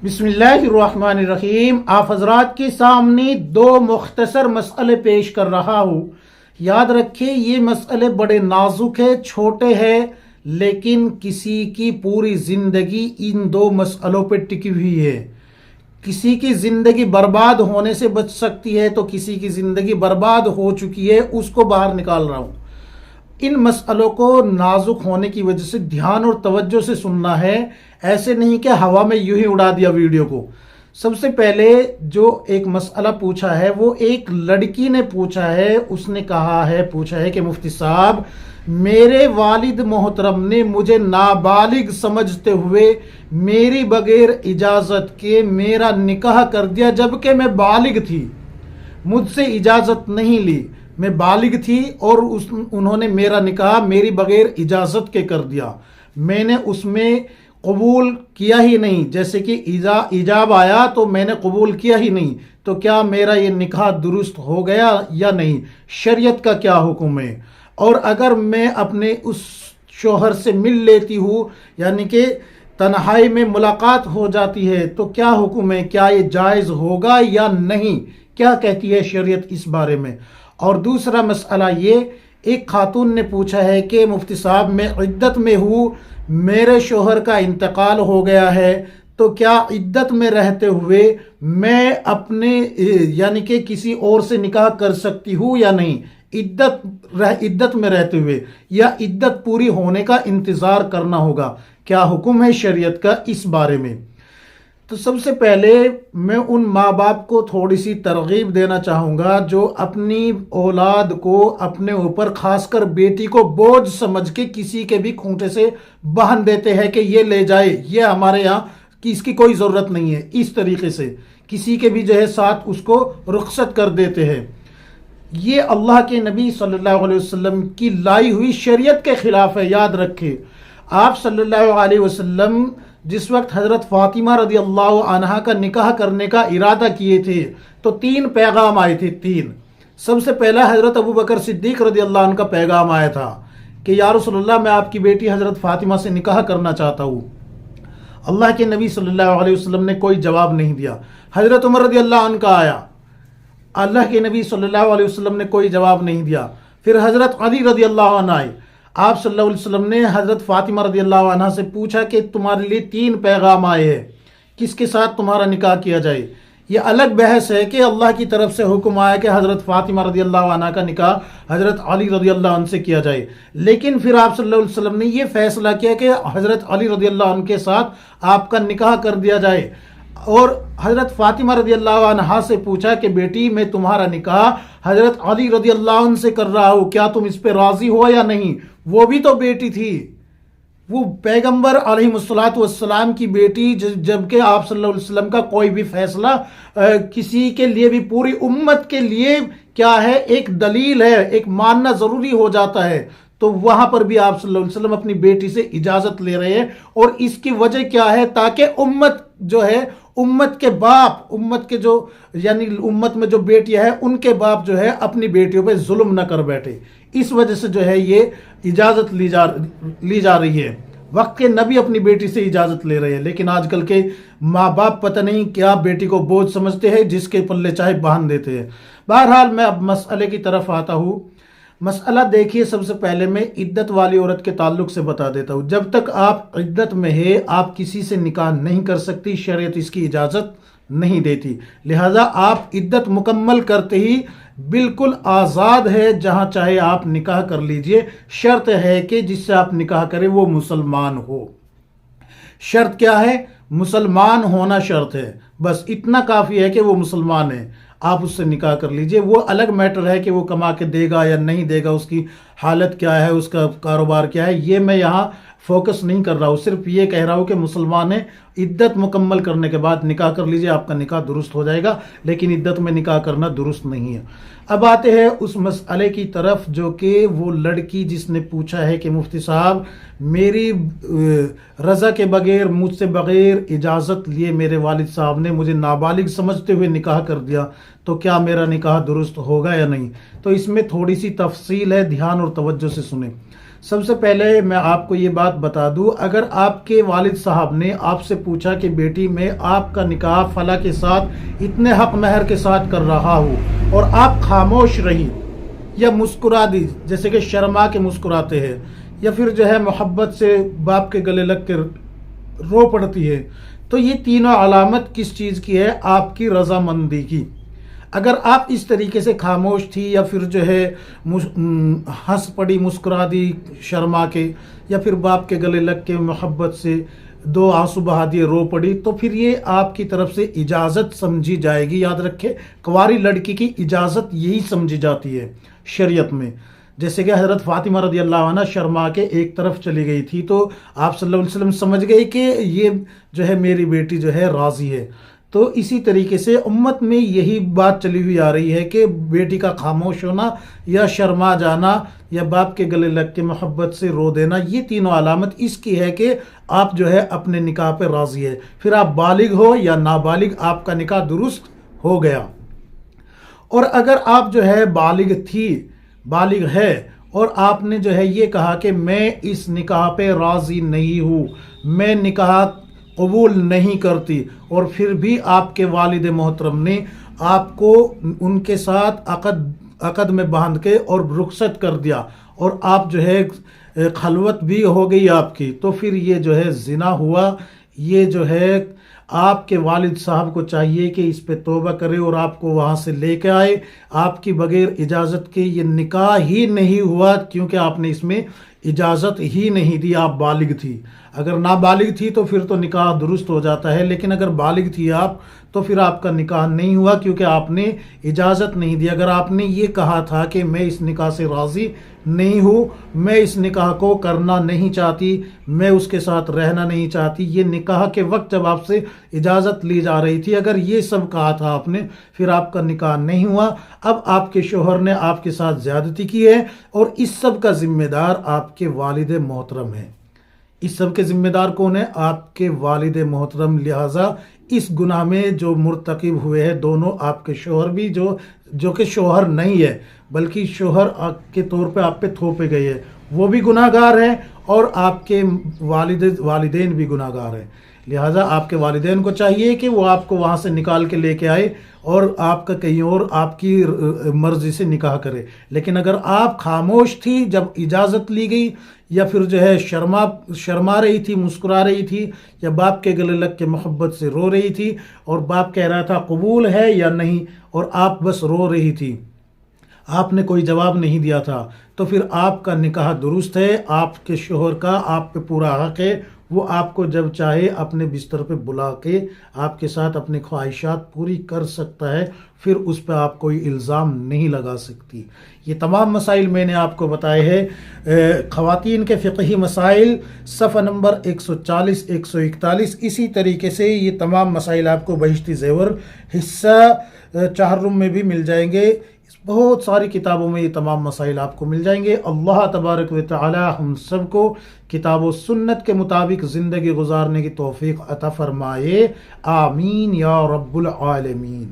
बिस्मिल्लाहिर्रहमानिर्रहीम। आप हजरात के सामने दो मुख्तसर मसले पेश कर रहा हूँ। याद रखिए ये मसले बड़े नाजुक है, छोटे हैं, लेकिन किसी की पूरी ज़िंदगी इन दो मसलों पर टिकी हुई है। किसी की ज़िंदगी बर्बाद होने से बच सकती है तो किसी की ज़िंदगी बर्बाद हो चुकी है, उसको बाहर निकाल रहा हूँ। इन मसलों को नाजुक होने की वजह से ध्यान और तवज्जो से सुनना है, ऐसे नहीं कि हवा में यूं ही उड़ा दिया वीडियो को। सबसे पहले जो एक मसला पूछा है वो एक लड़की ने पूछा है। उसने पूछा है कि मुफ्ती साहब, मेरे वालिद मोहतरम ने मुझे नाबालिग समझते हुए मेरी बगैर इजाज़त के मेरा निकाह कर दिया, जबकि मैं बालिग थी, मुझसे इजाज़त नहीं ली। मैं बालिग थी और उन्होंने मेरा निकाह मेरी बगैर इजाज़त के कर दिया। मैंने उसमें कबूल किया ही नहीं, जैसे कि इजाब आया तो मैंने कबूल किया ही नहीं, तो क्या मेरा ये निकाह दुरुस्त हो गया या नहीं? शरीयत का क्या हुक्म है? और अगर मैं अपने उस शोहर से मिल लेती हूँ, यानी कि तन्हाई में मुलाकात हो जाती है, तो क्या हुक्म है? क्या ये जायज़ होगा या नहीं? क्या कहती है शरीयत इस बारे में? और दूसरा मसला ये, एक खातून ने पूछा है कि मुफ्ती साहब, मैं इद्दत में हूँ, मेरे शोहर का इंतकाल हो गया है, तो क्या इद्दत में रहते हुए मैं अपने यानी कि किसी और से निकाह कर सकती हूँ या नहीं? इद्दत में रहते हुए या इद्दत पूरी होने का इंतज़ार करना होगा? क्या हुक्म है शरीयत का इस बारे में? तो सबसे पहले मैं उन माँ बाप को थोड़ी सी तरगीब देना चाहूँगा जो अपनी औलाद को अपने ऊपर, खासकर बेटी को, बोझ समझ के किसी के भी खूंटे से बांध देते हैं कि ये ले जाए, ये हमारे यहाँ कि इसकी कोई ज़रूरत नहीं है। इस तरीके से किसी के भी जो है साथ उसको रुखसत कर देते हैं। ये अल्लाह के नबी सल्लल्लाहु अलैहि वसल्लम की लाई हुई शरीयत के खिलाफ है। याद रखें, आप सल्लल्लाहु अलैहि वसल्लम जिस वक्त हज़रत फ़ातिमा रज़ी अल्लाह अन्हा का निकाह करने का इरादा किए थे तो 3 पैगाम आए थे। 3 सबसे पहला हज़रत अबू बकर सिद्दीक़ रज़ी अल्लाह अन्हु का पैगाम आया था कि या रसूलल्लाह, मैं आपकी बेटी हज़रत फ़ातिमा से निकाह करना चाहता हूँ। अल्लाह के नबी सल्लल्लाहु अलैहि वसल्लम ने कोई जवाब नहीं दिया। हज़रत उमर रज़ी अल्लाह अन्हु का आया, अल्लाह के नबी सल्लल्लाहु अलैहि वसल्लम ने कोई जवाब नहीं दिया। फिर हज़रत अली रज़ी अल्लाह अन्हु आए, आप सल्लल्लाहु अलैहि वसल्लम ने हज़रत फ़ातिमा रज़ियल्लाहु अन्हा से पूछा कि तुम्हारे लिए 3 पैगाम आए हैं, किसके साथ तुम्हारा निकाह किया जाए? ये अलग बहस है कि अल्लाह की तरफ से हुक्म आया कि हज़रत फ़ातिमा रज़ियल्लाहु अन्हा का निकाह हज़रत अली रज़ियल्लाहु अन्हु से किया जाए, लेकिन फिर आप सल्लल्लाहु अलैहि वसल्लम ने ये फैसला किया कि हज़रत अली रज़ियल्लाहु अन्हु के साथ आपका निकाह कर दिया जाए। और हज़रत फ़ातिमा रज़ियल्लाहु अन्हा से पूछा कि बेटी, मैं तुम्हारा निकाह हज़रत अली रज़ियल्लाहु अन्हु से कर रहा हूँ, क्या तुम इस पे राज़ी हो या नहीं? वो भी तो बेटी थी, वो पैगंबर अलैहिस्सलातु वस्सलाम की बेटी, जबकि आप सल्लल्लाहु अलैहि वसल्लम का कोई भी फैसला किसी के लिए भी, पूरी उम्मत के लिए क्या है, एक दलील है, एक मानना ज़रूरी हो जाता है। तो वहाँ पर भी आप सल्लल्लाहु अलैहि वसल्लम अपनी बेटी से इजाज़त ले रहे हैं, और इसकी वजह क्या है? ताकि उम्मत जो है, उम्मत के बाप, उम्मत के जो यानी उम्मत में जो बेटियां हैं, उनके बाप जो है अपनी बेटियों पे जुल्म न कर बैठे। इस वजह से जो है ये इजाज़त ली जा रही है। वक्त के नबी अपनी बेटी से इजाज़त ले रहे हैं, लेकिन आजकल के माँ बाप पता नहीं क्या बेटी को बोझ समझते हैं, जिसके पल्ले चाहे बांध देते हैं। बहरहाल मैं अब मसले की तरफ आता हूँ। मसला देखिए, सबसे पहले मैं इद्दत वाली औरत के ताल्लुक से बता देता हूँ। जब तक आप इद्दत में है, आप किसी से निकाह नहीं कर सकती, शरीयत इसकी इजाज़त नहीं देती। लिहाजा आप इद्दत मुकम्मल करते ही बिल्कुल आज़ाद है, जहाँ चाहे आप निकाह कर लीजिए। शर्त है कि जिससे आप निकाह करें वो मुसलमान हो। शर्त क्या है? मुसलमान होना शर्त है, बस इतना काफ़ी है कि वो मुसलमान है, आप उससे निकाह कर लीजिए। वो अलग मैटर है कि वो कमा के देगा या नहीं देगा, उसकी हालत क्या है, उसका कारोबार क्या है, ये मैं यहाँ फोकस नहीं कर रहा हूँ। सिर्फ ये कह रहा हूँ कि मुसलमान है, इद्दत मुकम्मल करने के बाद निकाह कर लीजिए, आपका निकाह दुरुस्त हो जाएगा। लेकिन इद्दत में निकाह करना दुरुस्त नहीं है। अब आते हैं उस मसले की तरफ जो कि वो लड़की जिसने पूछा है कि मुफ्ती साहब, मेरी रज़ा के बगैर, मुझसे बगैर इजाज़त लिए मेरे वालिद साहब ने मुझे नाबालिग समझते हुए निकाह कर दिया, तो क्या मेरा निकाह दुरुस्त होगा या नहीं? तो इसमें थोड़ी सी तफसील है, ध्यान और तवज्जो से सुने। سب سے پہلے میں آپ کو یہ بات بتا دوں، اگر آپ کے والد صاحب نے آپ سے پوچھا کہ بیٹی میں آپ کا نکاح فلاں کے ساتھ اتنے حق مہر کے ساتھ کر رہا ہوں اور آپ خاموش رہی یا مسکرا دی، جیسے کہ شرما کے مسکراتے ہیں، یا پھر جو ہے محبت سے باپ کے گلے لگ کے رو پڑتی ہے، تو یہ تینوں علامت کس چیز کی ہے؟ آپ کی رضامندی کی۔ اگر آپ اس طریقے سے خاموش تھی یا پھر جو ہے ہنس پڑی، مسکرا دی شرما کے، یا پھر باپ کے گلے لگ کے محبت سے دو آنسو بہا دیے، رو پڑی، تو پھر یہ آپ کی طرف سے اجازت سمجھی جائے گی۔ یاد رکھے، کنواری لڑکی کی اجازت یہی سمجھی جاتی ہے شریعت میں۔ جیسے کہ حضرت فاطمہ رضی اللہ عنہ شرما کے ایک طرف چلی گئی تھی، تو آپ صلی اللہ علیہ وسلم سمجھ گئے کہ یہ جو ہے میری بیٹی جو ہے راضی ہے۔ تو اسی طریقے سے امت میں یہی بات چلی ہوئی آ رہی ہے کہ بیٹی کا خاموش ہونا یا شرما جانا یا باپ کے گلے لگ کے محبت سے رو دینا، یہ تینوں علامت اس کی ہے کہ آپ جو ہے اپنے نکاح پہ راضی ہے۔ پھر آپ بالغ ہو یا نابالغ، آپ کا نکاح درست ہو گیا۔ اور اگر آپ جو ہے بالغ ہے اور آپ نے جو ہے یہ کہا کہ میں اس نکاح پہ راضی نہیں ہوں، میں نکاح قبول نہیں کرتی، اور پھر بھی آپ کے والد محترم نے آپ کو ان کے ساتھ عقد میں باندھ کے اور رخصت کر دیا، اور آپ جو ہے خلوت بھی ہو گئی آپ کی، تو پھر یہ جو ہے زنا ہوا۔ یہ جو ہے آپ کے والد صاحب کو چاہیے کہ اس پہ توبہ کرے اور آپ کو وہاں سے لے کے آئے۔ آپ کی بغیر اجازت کے یہ نکاح ہی نہیں ہوا، کیونکہ آپ نے اس میں اجازت ہی نہیں دی، آپ بالغ تھی۔ اگر نابالغ تھی تو پھر تو نکاح درست ہو جاتا ہے، لیکن اگر بالغ تھی آپ تو پھر آپ کا نکاح نہیں ہوا، کیونکہ آپ نے اجازت نہیں دی۔ اگر آپ نے یہ کہا تھا کہ میں اس نکاح سے راضی نہیں ہوں، میں اس نکاح کو کرنا نہیں چاہتی، میں اس کے ساتھ رہنا نہیں چاہتی، یہ نکاح کے وقت جب آپ سے اجازت لی جا رہی تھی، اگر یہ سب کہا تھا آپ نے، پھر آپ کا نکاح نہیں ہوا۔ اب آپ کے شوہر نے آپ کے ساتھ زیادتی کی ہے، اور اس سب کا ذمہ دار آپ کے والد محترم ہیں۔ اس سب کے ذمہ دار کون ہیں؟ آپ کے والد محترم۔ لہٰذا اس گناہ میں جو مرتکب ہوئے ہیں دونوں، آپ کے شوہر بھی جو کہ شوہر نہیں ہے بلکہ شوہر کے طور پہ آپ پہ تھوپے گئے ہیں، وہ بھی گناہ گار ہیں، اور آپ کے والدین بھی گناہ گار ہیں۔ لہٰذا آپ کے والدین کو چاہیے کہ وہ آپ کو وہاں سے نکال کے لے کے آئے اور آپ کا کہیں اور آپ کی مرضی سے نکاح کرے۔ لیکن اگر آپ خاموش تھی جب اجازت لی گئی، یا پھر جو ہے شرما رہی تھی، مسکرا رہی تھی، یا باپ کے گلے لگ کے محبت سے رو رہی تھی، اور باپ کہہ رہا تھا قبول ہے یا نہیں، اور آپ بس رو رہی تھی، آپ نے کوئی جواب نہیں دیا تھا، تو پھر آپ کا نکاح درست ہے۔ آپ کے شوہر کا آپ پہ پورا حق ہے، وہ آپ کو جب چاہے اپنے بستر پہ بلا کے آپ کے ساتھ اپنی خواہشات پوری کر سکتا ہے، پھر اس پہ آپ کوئی الزام نہیں لگا سکتی۔ یہ تمام مسائل میں نے آپ کو بتائے ہیں۔ خواتین کے فقہی مسائل صفحہ نمبر 140 141، اسی طریقے سے یہ تمام مسائل آپ کو بہشتی زیور حصہ چہارم میں بھی مل جائیں گے۔ بہت ساری کتابوں میں یہ تمام مسائل آپ کو مل جائیں گے۔ اللہ تبارک و تعالی ہم سب کو کتاب و سنت کے مطابق زندگی گزارنے کی توفیق عطا فرمائے، آمین یا رب العالمین۔